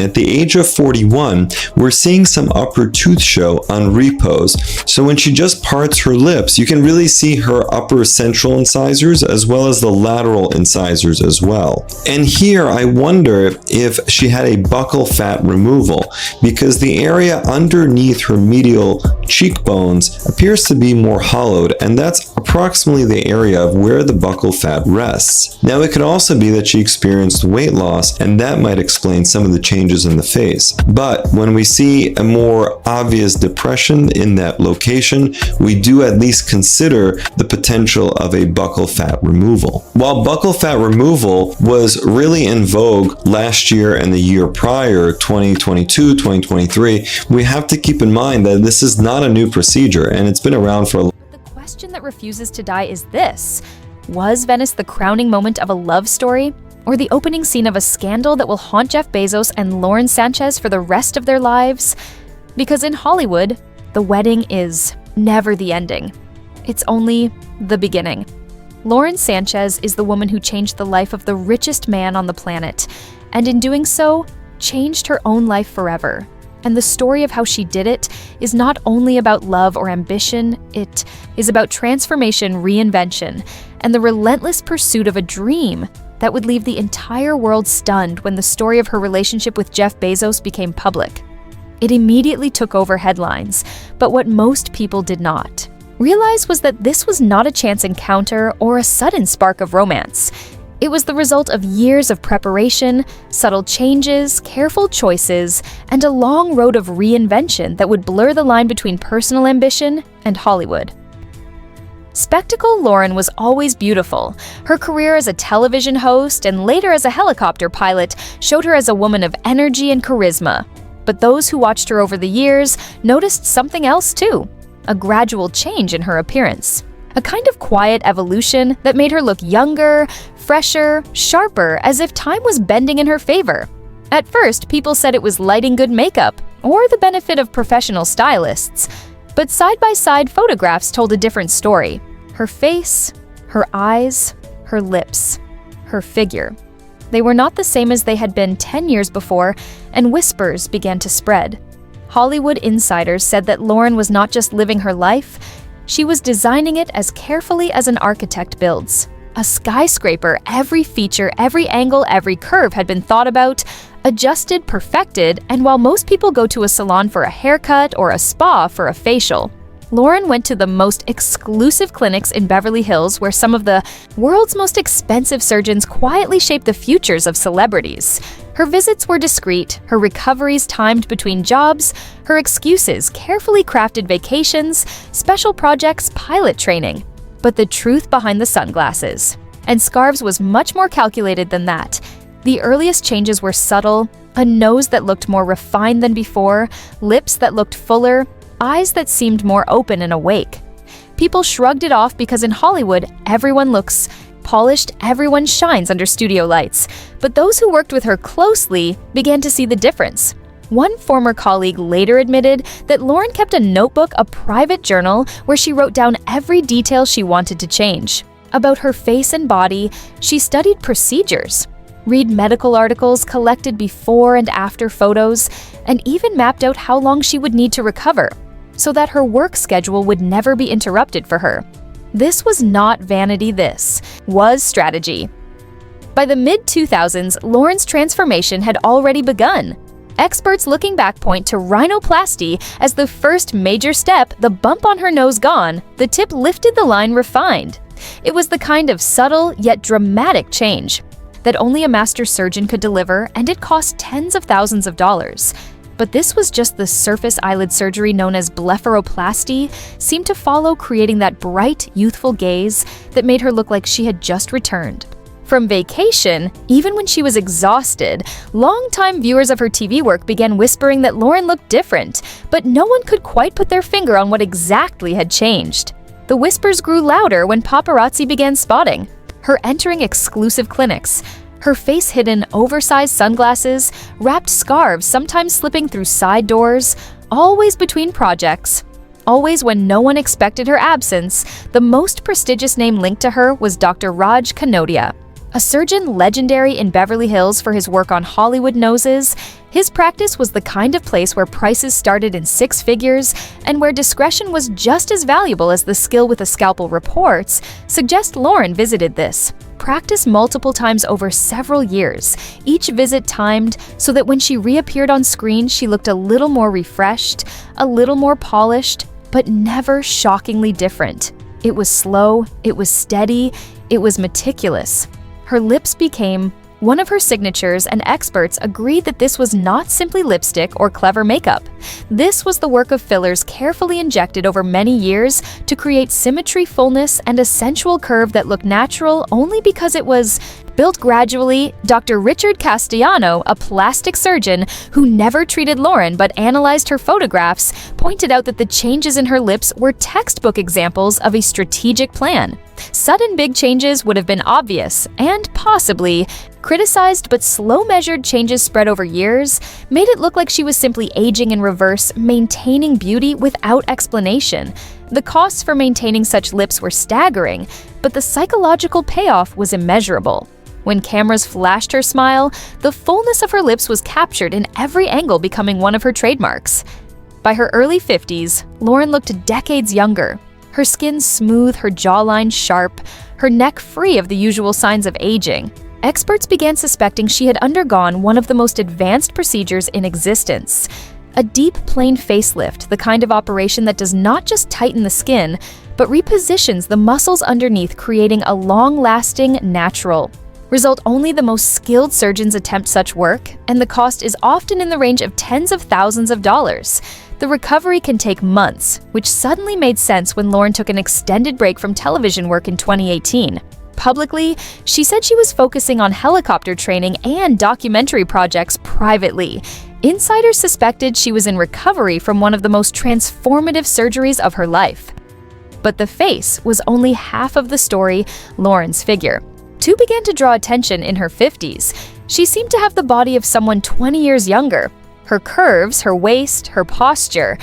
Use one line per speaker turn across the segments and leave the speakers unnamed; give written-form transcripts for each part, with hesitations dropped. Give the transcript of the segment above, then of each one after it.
At the age of 41, we're seeing some upper tooth show on repose. So when she just parts her lips, you can really see her upper central incisors as well as the lateral incisors as well. And here I wonder if she had a buccal fat removal, because the area underneath her medial cheekbones appears to be more hollowed, and that's approximately the area of where the buccal fat rests. Now, it could also be that she experienced weight loss, and that might explain some of the changes in the face. But when we see a more obvious depression in that location, we do at least consider the potential of a buccal fat removal. While buccal fat removal was really in vogue last year and the year prior, 2022, 2023, we have to keep in mind that this is not a new procedure, and it's been around for a long time.
The question that refuses to die is this: was Venice the crowning moment of a love story, or the opening scene of a scandal that will haunt Jeff Bezos and Lauren Sanchez for the rest of their lives? Because in Hollywood, the wedding is never the ending. It's only the beginning. Lauren Sanchez is the woman who changed the life of the richest man on the planet, and in doing so, changed her own life forever. And the story of how she did it is not only about love or ambition, it is about transformation, reinvention, and the relentless pursuit of a dream that would leave the entire world stunned when the story of her relationship with Jeff Bezos became public. It immediately took over headlines, but what most people did not realize was that this was not a chance encounter or a sudden spark of romance. It was the result of years of preparation, subtle changes, careful choices, and a long road of reinvention that would blur the line between personal ambition and Hollywood. Spectacle Lauren was always beautiful. Her career as a television host and later as a helicopter pilot showed her as a woman of energy and charisma. But those who watched her over the years noticed something else too: a gradual change in her appearance. A kind of quiet evolution that made her look younger, fresher, sharper, as if time was bending in her favor. At first, people said it was lighting good makeup or the benefit of professional stylists. But side-by-side photographs told a different story. Her face, her eyes, her lips, her figure. They were not the same as they had been 10 years before, and whispers began to spread. Hollywood insiders said that Lauren was not just living her life, she was designing it as carefully as an architect builds. A skyscraper, every feature, every angle, every curve had been thought about, adjusted, perfected, and while most people go to a salon for a haircut or a spa for a facial, Lauren went to the most exclusive clinics in Beverly Hills where some of the world's most expensive surgeons quietly shape the futures of celebrities. Her visits were discreet, her recoveries timed between jobs, her excuses carefully crafted vacations, special projects, pilot training. But the truth behind the sunglasses and scarves was much more calculated than that. The earliest changes were subtle: a nose that looked more refined than before, lips that looked fuller, eyes that seemed more open and awake. People shrugged it off because in Hollywood, everyone looks polished, everyone shines under studio lights. But those who worked with her closely began to see the difference. One former colleague later admitted that Lauren kept a notebook, a private journal, where she wrote down every detail she wanted to change. About her face and body, she studied procedures, read medical articles, collected before and after photos, and even mapped out how long she would need to recover, so that her work schedule would never be interrupted for her. This was not vanity, this was strategy. By the mid-2000s, Lauren's transformation had already begun. Experts looking back point to rhinoplasty as the first major step. The bump on her nose gone, the tip lifted, the line refined. It was the kind of subtle yet dramatic change that only a master surgeon could deliver, and it cost tens of thousands of dollars. But this was just the surface eyelid surgery known as blepharoplasty, seemed to follow, creating that bright, youthful gaze that made her look like she had just returned from vacation. Even when she was exhausted, longtime viewers of her TV work began whispering that Lauren looked different, but no one could quite put their finger on what exactly had changed. The whispers grew louder when paparazzi began spotting her entering exclusive clinics, her face hidden oversized sunglasses, wrapped scarves sometimes slipping through side doors, always between projects. Always when no one expected her absence, the most prestigious name linked to her was Dr. Raj Kanodia. A surgeon legendary in Beverly Hills for his work on Hollywood noses, his practice was the kind of place where prices started in six figures and where discretion was just as valuable as the skill with a scalpel reports suggest Lauren visited this practice multiple times over several years, each visit timed so that when she reappeared on screen, she looked a little more refreshed, a little more polished, but never shockingly different. It was slow, it was steady, it was meticulous. Her lips became one of her signatures, and experts agreed that this was not simply lipstick or clever makeup. This was the work of fillers carefully injected over many years to create symmetry, fullness, and a sensual curve that looked natural only because it was built gradually. Dr. Richard Castellano, a plastic surgeon who never treated Lauren but analyzed her photographs, pointed out that the changes in her lips were textbook examples of a strategic plan. Sudden big changes would have been obvious and possibly criticized, but slow measured changes spread over years made it look like she was simply aging in reverse, maintaining beauty without explanation. The costs for maintaining such lips were staggering, but the psychological payoff was immeasurable. When cameras flashed her smile, the fullness of her lips was captured in every angle, becoming one of her trademarks. By her early 50s, Lauren looked decades younger. Her skin smooth, her jawline sharp, her neck free of the usual signs of aging. Experts began suspecting she had undergone one of the most advanced procedures in existence. A deep, plain facelift, the kind of operation that does not just tighten the skin, but repositions the muscles underneath, creating a long-lasting, natural result. Only the most skilled surgeons attempt such work, and the cost is often in the range of tens of thousands of dollars. The recovery can take months, which suddenly made sense when Lauren took an extended break from television work in 2018. Publicly, she said she was focusing on helicopter training and documentary projects privately. Insiders suspected she was in recovery from one of the most transformative surgeries of her life. But the face was only half of the story. Lauren's figure, too, began to draw attention in her 50s. She seemed to have the body of someone 20 years younger. Her curves, her waist, her posture,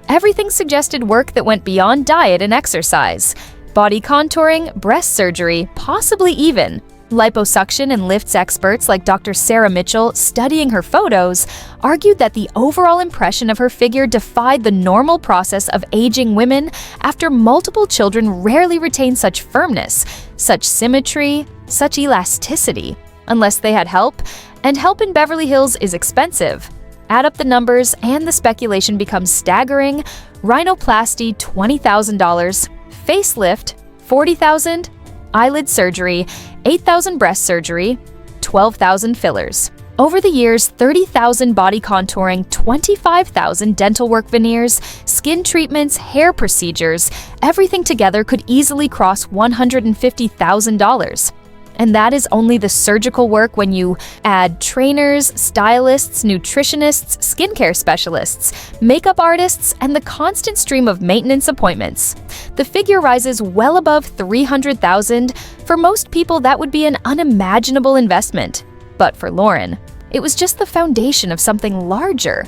everything suggested work that went beyond diet and exercise. Body contouring, breast surgery, possibly even liposuction and lifts. Experts like Dr. Sarah Mitchell, studying her photos, argued that the overall impression of her figure defied the normal process of aging. Women after multiple children rarely retain such firmness, such symmetry, such elasticity, unless they had help, and help in Beverly Hills is expensive. Add up the numbers and the speculation becomes staggering. Rhinoplasty, $20,000. Facelift, $40,000. Eyelid surgery, $8,000. Breast surgery, $12,000. Fillers. Over the years, $30,000 body contouring, $25,000 dental work, veneers, skin treatments, hair procedures. Everything together could easily cross $150,000. And that is only the surgical work. When you add trainers, stylists, nutritionists, skincare specialists, makeup artists, and the constant stream of maintenance appointments, the figure rises well above $300,000. For most people, that would be an unimaginable investment. But for Lauren, it was just the foundation of something larger.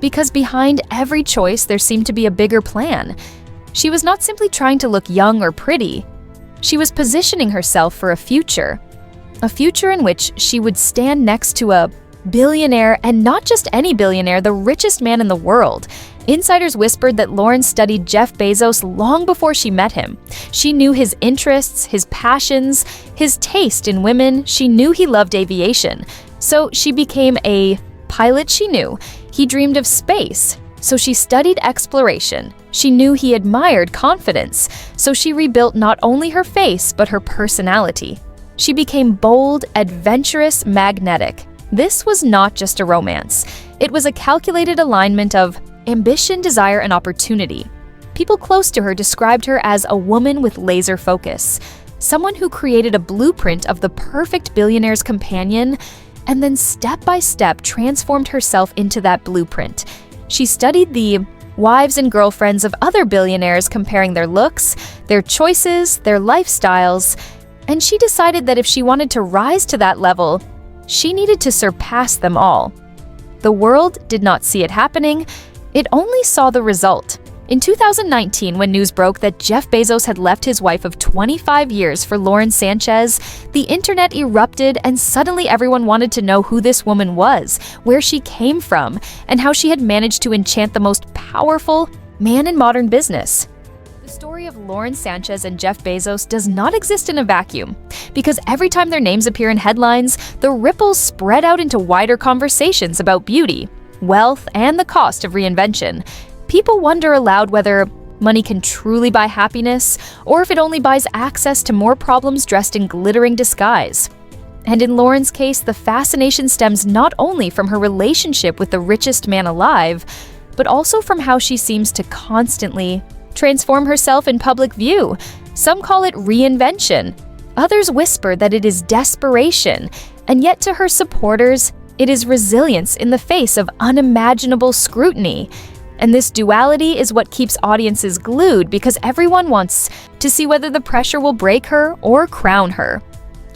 Because behind every choice, there seemed to be a bigger plan. She was not simply trying to look young or pretty. She was positioning herself for a future in which she would stand next to a billionaire, and not just any billionaire, the richest man in the world. Insiders whispered that Lauren studied Jeff Bezos long before she met him. She knew his interests, his passions, his taste in women. She knew he loved aviation, so she became a pilot. She knew he dreamed of space, so she studied exploration. She knew he admired confidence, so she rebuilt not only her face, but her personality. She became bold, adventurous, magnetic. This was not just a romance. It was a calculated alignment of ambition, desire, and opportunity. People close to her described her as a woman with laser focus, someone who created a blueprint of the perfect billionaire's companion, and then step by step transformed herself into that blueprint. She studied the wives and girlfriends of other billionaires, comparing their looks, their choices, their lifestyles, and she decided that if she wanted to rise to that level, she needed to surpass them all. The world did not see it happening, it only saw the result. In 2019, when news broke that Jeff Bezos had left his wife of 25 years for Lauren Sanchez, the internet erupted and suddenly everyone wanted to know who this woman was, where she came from, and how she had managed to enchant the most powerful man in modern business. The story of Lauren Sanchez and Jeff Bezos does not exist in a vacuum, because every time their names appear in headlines, the ripples spread out into wider conversations about beauty, wealth, and the cost of reinvention. People wonder aloud whether money can truly buy happiness, or if it only buys access to more problems dressed in glittering disguise. And in Lauren's case, the fascination stems not only from her relationship with the richest man alive, but also from how she seems to constantly transform herself in public view. Some call it reinvention. Others whisper that it is desperation, and yet to her supporters, it is resilience in the face of unimaginable scrutiny. And this duality is what keeps audiences glued, because everyone wants to see whether the pressure will break her or crown her.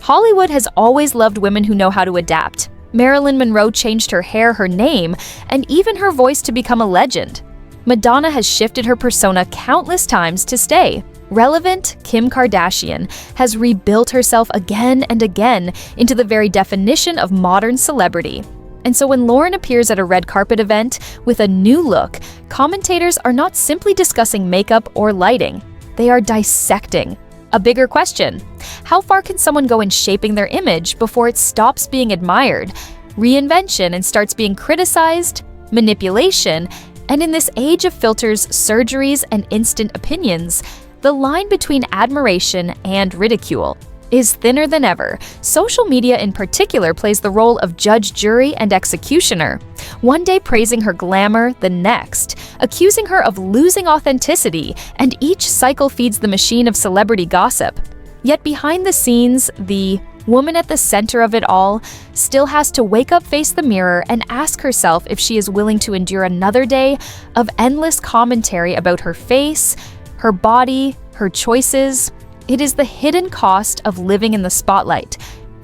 Hollywood has always loved women who know how to adapt. Marilyn Monroe changed her hair, her name, and even her voice to become a legend. Madonna has shifted her persona countless times to stay. Relevant Kim Kardashian has rebuilt herself again and again into the very definition of modern celebrity. And so when Lauren appears at a red carpet event with a new look, commentators are not simply discussing makeup or lighting. They are dissecting a bigger question. How far can someone go in shaping their image before it stops being admired, reinvention, and starts being criticized, manipulation, and in this age of filters, surgeries, and instant opinions, the line between admiration and ridicule is thinner than ever. Social media in particular plays the role of judge, jury, and executioner, one day praising her glamour, the next accusing her of losing authenticity, and each cycle feeds the machine of celebrity gossip. Yet behind the scenes, the woman at the center of it all still has to wake up, face the mirror, and ask herself if she is willing to endure another day of endless commentary about her face, her body, her choices. It is the hidden cost of living in the spotlight.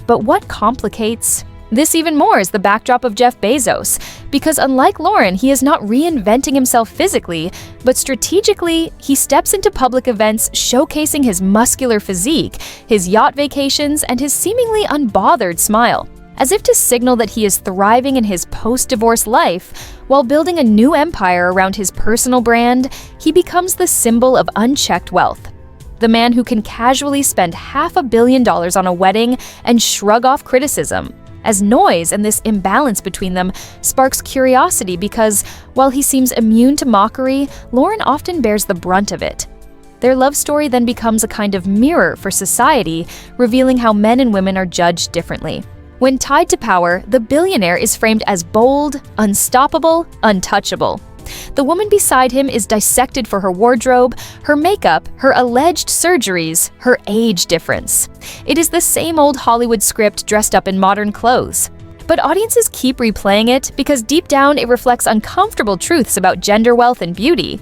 But what complicates this even more is the backdrop of Jeff Bezos, because unlike Lauren, he is not reinventing himself physically, but strategically, he steps into public events showcasing his muscular physique, his yacht vacations, and his seemingly unbothered smile, as if to signal that he is thriving in his post-divorce life. While building a new empire around his personal brand, he becomes the symbol of unchecked wealth. The man who can casually spend $500 million on a wedding and shrug off criticism, as noise and this imbalance between them sparks curiosity because, while he seems immune to mockery, Lauren often bears the brunt of it. Their love story then becomes a kind of mirror for society, revealing how men and women are judged differently. When tied to power, the billionaire is framed as bold, unstoppable, untouchable. The woman beside him is dissected for her wardrobe, her makeup, her alleged surgeries, her age difference. It is the same old Hollywood script dressed up in modern clothes. But audiences keep replaying it because deep down it reflects uncomfortable truths about gender, wealth, and beauty.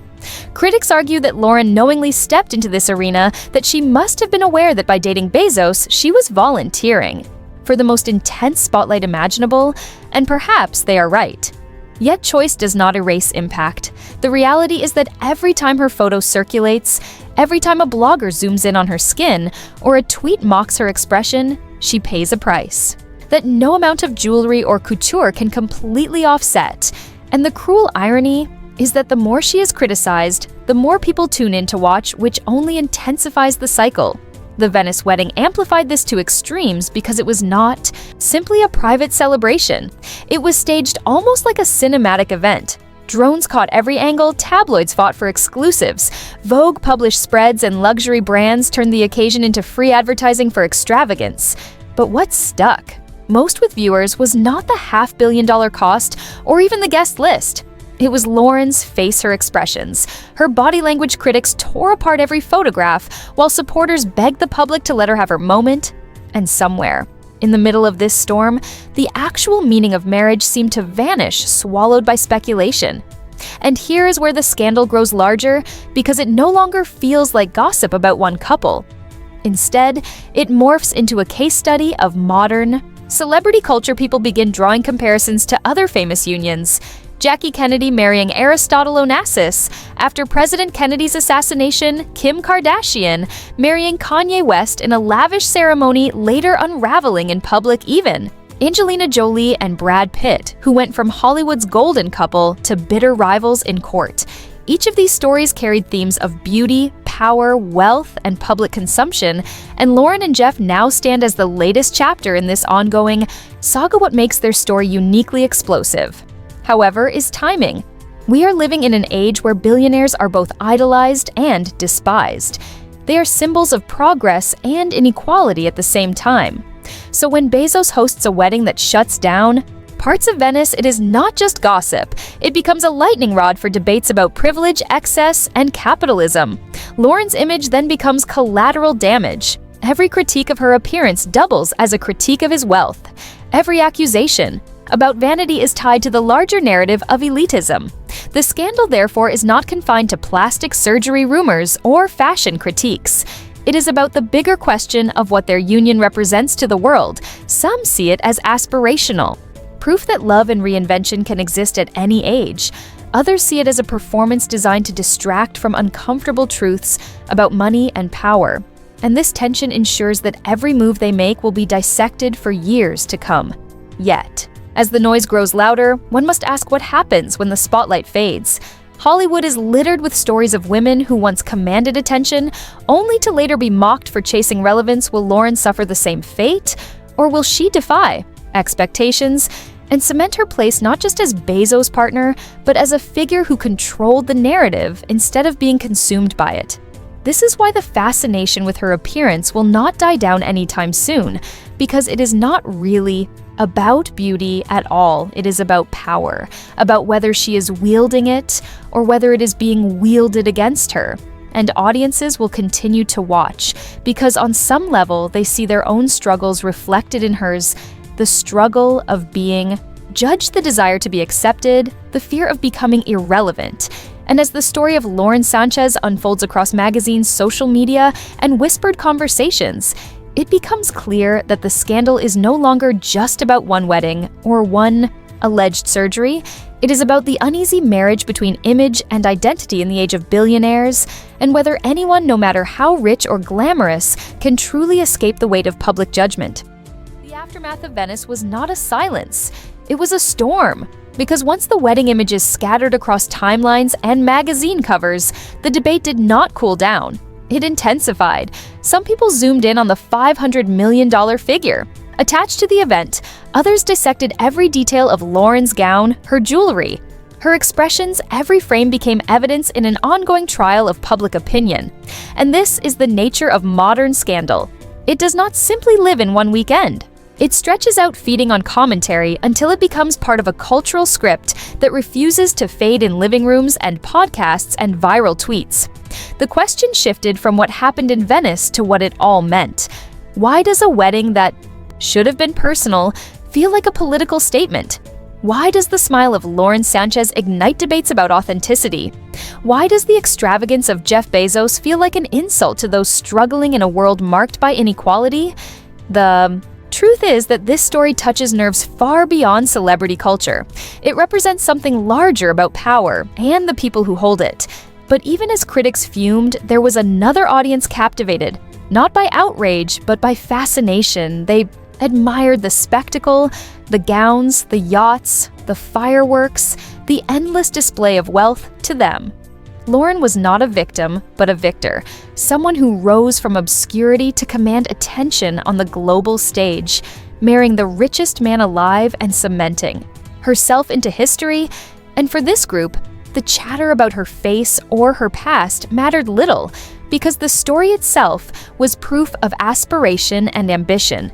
Critics argue that Lauren knowingly stepped into this arena, that she must have been aware that by dating Bezos, she was volunteering for the most intense spotlight imaginable, and perhaps they are right. Yet choice does not erase impact. The reality is that every time her photo circulates, every time a blogger zooms in on her skin, or a tweet mocks her expression, she pays a price that no amount of jewelry or couture can completely offset. And the cruel irony is that the more she is criticized, the more people tune in to watch, which only intensifies the cycle. The Venice wedding amplified this to extremes because it was not simply a private celebration. It was staged almost like a cinematic event. Drones caught every angle, tabloids fought for exclusives, Vogue published spreads, and luxury brands turned the occasion into free advertising for extravagance. But what stuck most with viewers was not the $500 million cost or even the guest list. It was Lauren's face, her expressions. Her body language critics tore apart every photograph, while supporters begged the public to let her have her moment. And somewhere, in the middle of this storm, the actual meaning of marriage seemed to vanish, swallowed by speculation. And here is where the scandal grows larger, because it no longer feels like gossip about one couple. Instead, it morphs into a case study of modern celebrity culture people begin drawing comparisons to other famous unions. Jackie Kennedy marrying Aristotle Onassis. After President Kennedy's assassination, Kim Kardashian marrying Kanye West in a lavish ceremony, later unraveling in public even. Angelina Jolie and Brad Pitt, who went from Hollywood's golden couple to bitter rivals in court. Each of these stories carried themes of beauty, power, wealth, and public consumption, and Lauren and Jeff now stand as the latest chapter in this ongoing saga. What makes their story uniquely explosive, however, is timing. We are living in an age where billionaires are both idolized and despised. They are symbols of progress and inequality at the same time. So when Bezos hosts a wedding that shuts down parts of Venice, it is not just gossip. It becomes a lightning rod for debates about privilege, excess, and capitalism. Lauren's image then becomes collateral damage. Every critique of her appearance doubles as a critique of his wealth. Every accusation about vanity is tied to the larger narrative of elitism. The scandal, therefore, is not confined to plastic surgery rumors or fashion critiques. It is about the bigger question of what their union represents to the world. Some see it as aspirational, proof that love and reinvention can exist at any age. Others see it as a performance designed to distract from uncomfortable truths about money and power. And this tension ensures that every move they make will be dissected for years to come. Yet, as the noise grows louder, one must ask what happens when the spotlight fades. Hollywood is littered with stories of women who once commanded attention, only to later be mocked for chasing relevance. Will Lauren suffer the same fate? Or will she defy expectations and cement her place not just as Bezos' partner, but as a figure who controlled the narrative instead of being consumed by it? This is why the fascination with her appearance will not die down anytime soon, because it is not really about beauty at all. It is about power, about whether she is wielding it or whether it is being wielded against her. And audiences will continue to watch, because on some level they see their own struggles reflected in hers. The struggle of being judged, the desire to be accepted, the fear of becoming irrelevant. And as the story of Lauren Sanchez unfolds across magazines, social media, and whispered conversations, it becomes clear that the scandal is no longer just about one wedding or one alleged surgery. It is about the uneasy marriage between image and identity in the age of billionaires, and whether anyone, no matter how rich or glamorous, can truly escape the weight of public judgment. The aftermath of Venice was not a silence, it was a storm. Because once the wedding images scattered across timelines and magazine covers, the debate did not cool down. It intensified. Some people zoomed in on the $500 million figure attached to the event. Others dissected every detail of Lauren's gown, her jewelry, her expressions. Every frame became evidence in an ongoing trial of public opinion. And this is the nature of modern scandal. It does not simply live in one weekend. It stretches out, feeding on commentary until it becomes part of a cultural script that refuses to fade in living rooms and podcasts and viral tweets. The question shifted from what happened in Venice to what it all meant. Why does a wedding that should have been personal feel like a political statement? Why does the smile of Lauren Sanchez ignite debates about authenticity? Why does the extravagance of Jeff Bezos feel like an insult to those struggling in a world marked by inequality? The truth is that this story touches nerves far beyond celebrity culture. It represents something larger about power and the people who hold it. But even as critics fumed, there was another audience captivated, not by outrage, but by fascination. They admired the spectacle, the gowns, the yachts, the fireworks, the endless display of wealth. To them, Lauren was not a victim, but a victor, someone who rose from obscurity to command attention on the global stage, marrying the richest man alive and cementing herself into history. And for this group, the chatter about her face or her past mattered little, because the story itself was proof of aspiration and ambition.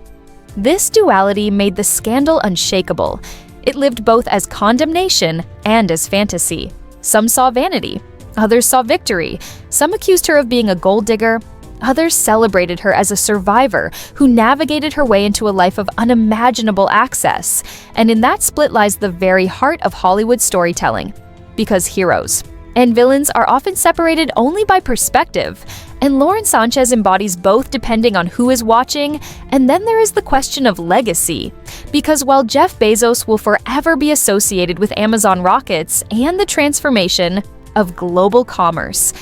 This duality made the scandal unshakable. It lived both as condemnation and as fantasy. Some saw vanity, others saw victory. Some accused her of being a gold digger. Others celebrated her as a survivor who navigated her way into a life of unimaginable access. And in that split lies the very heart of Hollywood storytelling. Because heroes and villains are often separated only by perspective, And Lauren Sanchez embodies both depending on who is watching, and then there is the question of legacy. Because while Jeff Bezos will forever be associated with Amazon rockets and the transformation of global commerce,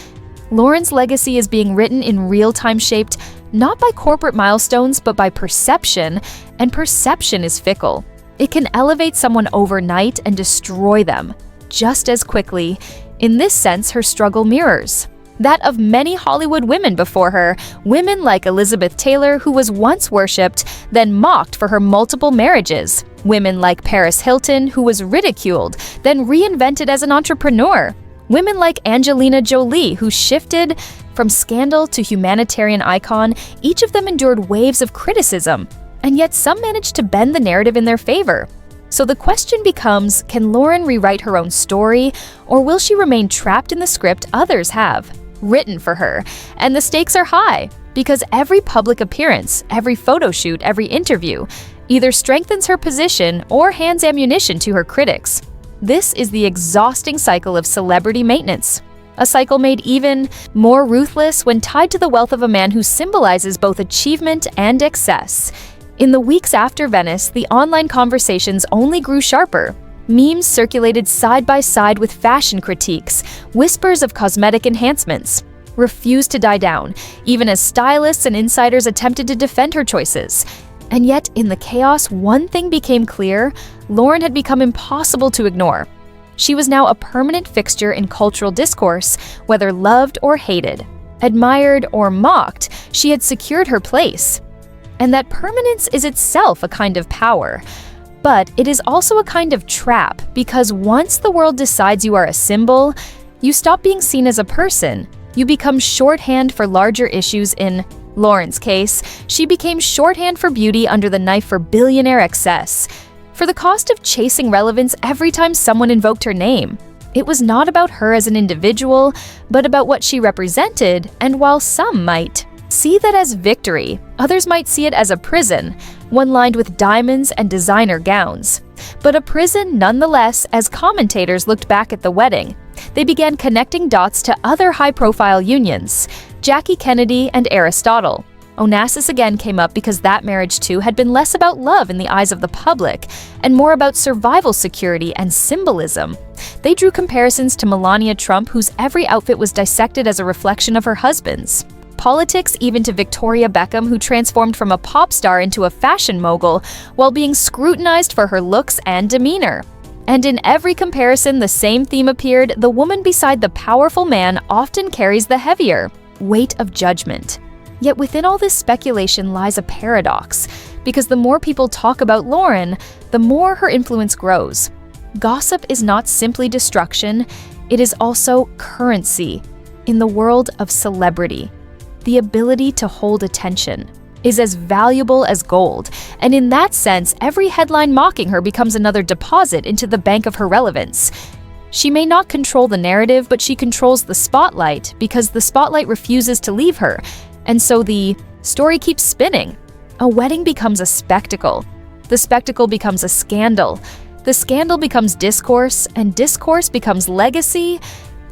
Lauren's legacy is being written in real-time, shaped not by corporate milestones but by perception, and perception is fickle. It can elevate someone overnight and destroy them just as quickly. In this sense, her struggle mirrors that of many Hollywood women before her, women like Elizabeth Taylor, who was once worshipped, then mocked for her multiple marriages, women like Paris Hilton, who was ridiculed, then reinvented as an entrepreneur, women like Angelina Jolie, who shifted from scandal to humanitarian icon. Each of them endured waves of criticism, and yet some managed to bend the narrative in their favor. So the question becomes, can Lauren rewrite her own story, or will she remain trapped in the script others have written for her? And the stakes are high, because every public appearance, every photo shoot, every interview either strengthens her position or hands ammunition to her critics. This is the exhausting cycle of celebrity maintenance, a cycle made even more ruthless when tied to the wealth of a man who symbolizes both achievement and excess. In the weeks after Venice, the online conversations only grew sharper. Memes circulated side by side with fashion critiques. Whispers of cosmetic enhancements refused to die down, even as stylists and insiders attempted to defend her choices. And yet, in the chaos, one thing became clear: Lauren had become impossible to ignore. She was now a permanent fixture in cultural discourse, whether loved or hated, admired or mocked. She had secured her place. And that permanence is itself a kind of power. But it is also a kind of trap, because once the world decides you are a symbol, you stop being seen as a person. You become shorthand for larger issues. In Lauren's case, she became shorthand for beauty under the knife for billionaire excess, for the cost of chasing relevance every time someone invoked her name. It was not about her as an individual, but about what she represented, and while some might see that as victory, others might see it as a prison, one lined with diamonds and designer gowns. But a prison nonetheless. As commentators looked back at the wedding, they began connecting dots to other high-profile unions, Jackie Kennedy and Aristotle. Onassis again came up because that marriage too had been less about love in the eyes of the public and more about survival security and symbolism. They drew comparisons to Melania Trump, whose every outfit was dissected as a reflection of her husband's. Politics, even to Victoria Beckham, who transformed from a pop star into a fashion mogul while being scrutinized for her looks and demeanor. And in every comparison, the same theme appeared: the woman beside the powerful man often carries the heavier weight of judgment. Yet within all this speculation lies a paradox, because the more people talk about Lauren, the more her influence grows. Gossip is not simply destruction, it is also currency in the world of celebrity. The ability to hold attention is as valuable as gold, and in that sense, every headline mocking her becomes another deposit into the bank of her relevance. She may not control the narrative, but she controls the spotlight, because the spotlight refuses to leave her, and so the story keeps spinning. A wedding becomes a spectacle. The spectacle becomes a scandal. The scandal becomes discourse, and discourse becomes legacy.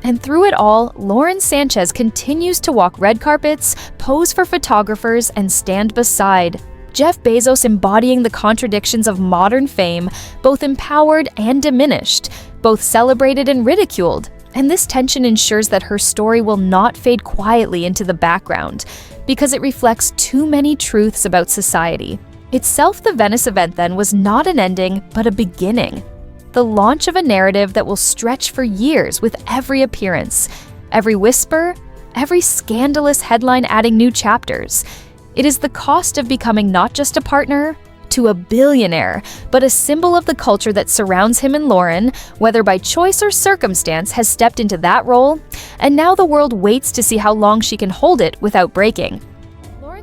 And through it all, Lauren Sanchez continues to walk red carpets, pose for photographers, and stand beside Jeff Bezos, embodying the contradictions of modern fame, both empowered and diminished, both celebrated and ridiculed. And this tension ensures that her story will not fade quietly into the background, because it reflects too many truths about society. Itself, the Venice event then was not an ending, but a beginning. The launch of a narrative that will stretch for years, with every appearance, every whisper, every scandalous headline adding new chapters. It is the cost of becoming not just a partner to a billionaire, but a symbol of the culture that surrounds him. And Lauren, whether by choice or circumstance, has stepped into that role, and now the world waits to see how long she can hold it without breaking.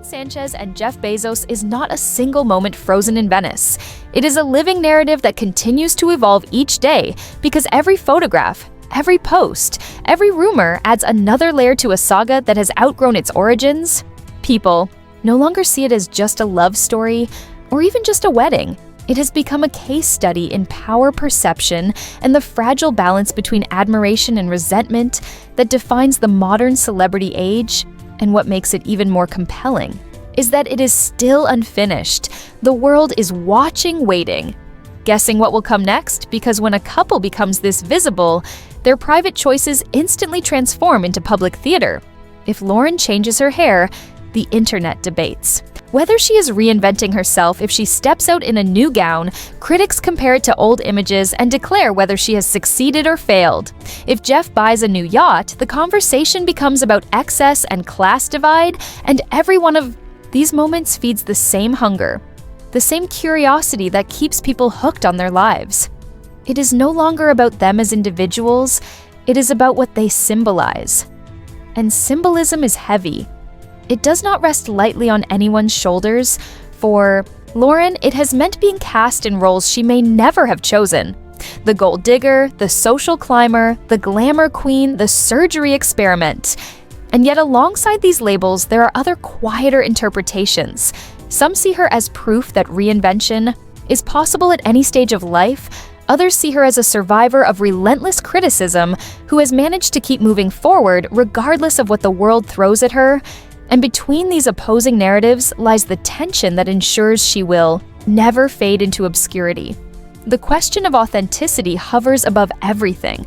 Sanchez and Jeff Bezos is not a single moment frozen in Venice. It is a living narrative that continues to evolve each day, because every photograph, every post, every rumor adds another layer to a saga that has outgrown its origins. People no longer see it as just a love story or even just a wedding. It has become a case study in power perception and the fragile balance between admiration and resentment that defines the modern celebrity age. And what makes it even more compelling is that it is still unfinished. The world is watching, waiting, guessing what will come next, because when a couple becomes this visible, their private choices instantly transform into public theater. If Lauren changes her hair, the internet debates. Whether she is reinventing herself, if she steps out in a new gown, critics compare it to old images and declare whether she has succeeded or failed. If Jeff buys a new yacht, the conversation becomes about excess and class divide, and every one of these moments feeds the same hunger, the same curiosity that keeps people hooked on their lives. It is no longer about them as individuals, it is about what they symbolize. And symbolism is heavy. It does not rest lightly on anyone's shoulders. For Lauren, it has meant being cast in roles she may never have chosen. The gold digger, the social climber, the glamour queen, the surgery experiment. And yet alongside these labels, there are other quieter interpretations. Some see her as proof that reinvention is possible at any stage of life. Others see her as a survivor of relentless criticism who has managed to keep moving forward regardless of what the world throws at her. And between these opposing narratives lies the tension that ensures she will never fade into obscurity. The question of authenticity hovers above everything.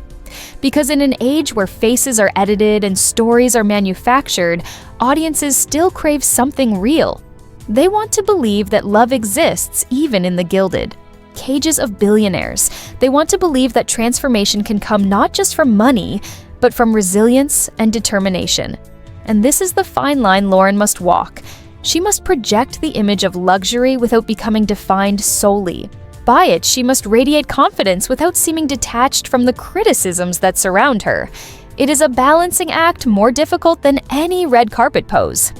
Because in an age where faces are edited and stories are manufactured, audiences still crave something real. They want to believe that love exists even in the gilded cages of billionaires. They want to believe that transformation can come not just from money, but from resilience and determination. And this is the fine line Lauren must walk. She must project the image of luxury without becoming defined solely. By it, she must radiate confidence without seeming detached from the criticisms that surround her. It is a balancing act more difficult than any red carpet pose.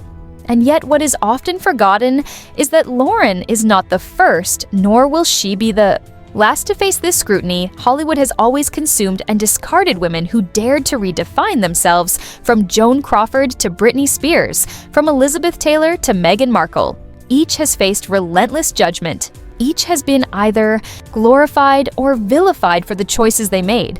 And yet what is often forgotten is that Lauren is not the first, nor will she be the last to face this scrutiny. Hollywood has always consumed and discarded women who dared to redefine themselves, from Joan Crawford to Britney Spears, from Elizabeth Taylor to Meghan Markle. Each has faced relentless judgment. Each has been either glorified or vilified for the choices they made.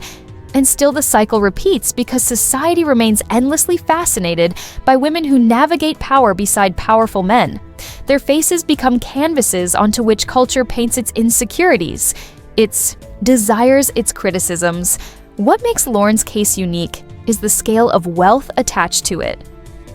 And still the cycle repeats because society remains endlessly fascinated by women who navigate power beside powerful men. Their faces become canvases onto which culture paints its insecurities, its desires, its criticisms. What makes Lauren's case unique is the scale of wealth attached to it.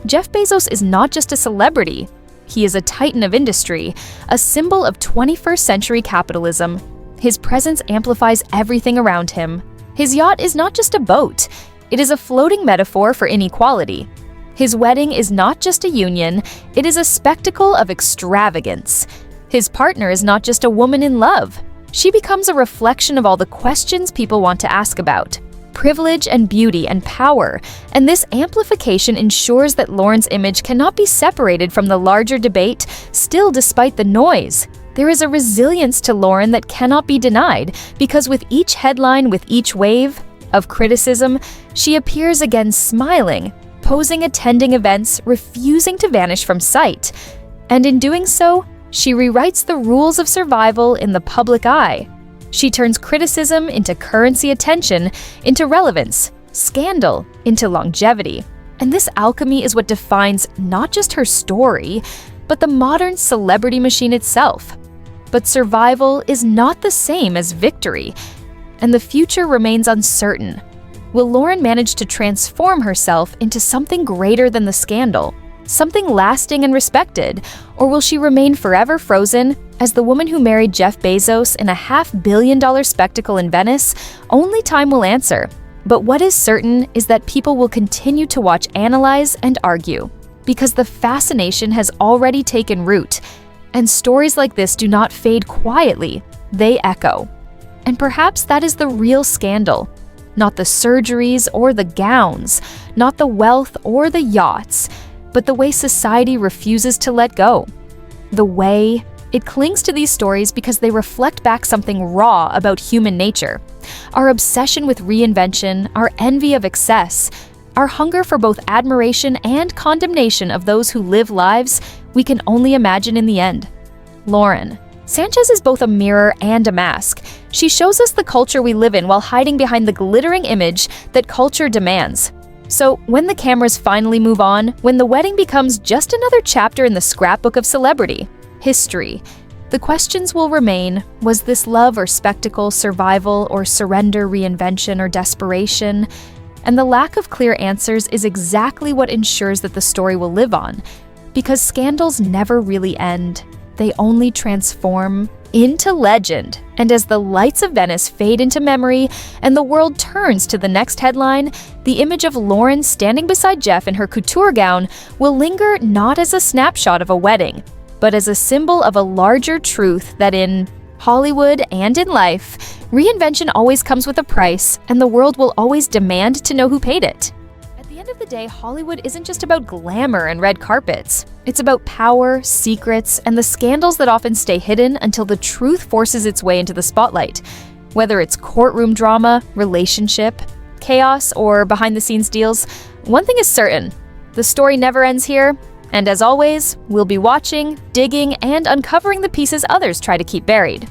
Jeff Bezos is not just a celebrity. He is a titan of industry, a symbol of 21st century capitalism. His presence amplifies everything around him. His yacht is not just a boat, it is a floating metaphor for inequality. His wedding is not just a union, it is a spectacle of extravagance. His partner is not just a woman in love. She becomes a reflection of all the questions people want to ask about privilege and beauty and power, and this amplification ensures that Lauren's image cannot be separated from the larger debate. Still, despite the noise, there is a resilience to Lauren that cannot be denied, because with each headline, with each wave of criticism, she appears again smiling, posing, attending events, refusing to vanish from sight. And in doing so, she rewrites the rules of survival in the public eye. She turns criticism into currency, attention into relevance, scandal into longevity. And this alchemy is what defines not just her story, but the modern celebrity machine itself. But survival is not the same as victory, and the future remains uncertain. Will Lauren manage to transform herself into something greater than the scandal, something lasting and respected, or will she remain forever frozen as the woman who married Jeff Bezos in a $500 million spectacle in Venice? Only time will answer. But what is certain is that people will continue to watch, analyze, and argue, because the fascination has already taken root. And stories like this do not fade quietly, they echo. And perhaps that is the real scandal. Not the surgeries or the gowns, not the wealth or the yachts, but the way society refuses to let go. The way it clings to these stories because they reflect back something raw about human nature. Our obsession with reinvention, our envy of excess, our hunger for both admiration and condemnation of those who live lives we can only imagine in the end. Lauren. Sanchez is both a mirror and a mask. She shows us the culture we live in while hiding behind the glittering image that culture demands. So when the cameras finally move on, when the wedding becomes just another chapter in the scrapbook of celebrity history, the questions will remain: was this love or spectacle, survival or surrender, reinvention or desperation? And the lack of clear answers is exactly what ensures that the story will live on. Because scandals never really end. They only transform into legend. And as the lights of Venice fade into memory and the world turns to the next headline, the image of Lauren standing beside Jeff in her couture gown will linger not as a snapshot of a wedding, but as a symbol of a larger truth that in Hollywood and in life, reinvention always comes with a price, and the world will always demand to know who paid it. At the end of the day, Hollywood isn't just about glamour and red carpets. It's about power, secrets, and the scandals that often stay hidden until the truth forces its way into the spotlight. Whether it's courtroom drama, relationship, chaos, or behind-the-scenes deals, one thing is certain: the story never ends here. And as always, we'll be watching, digging, and uncovering the pieces others try to keep buried.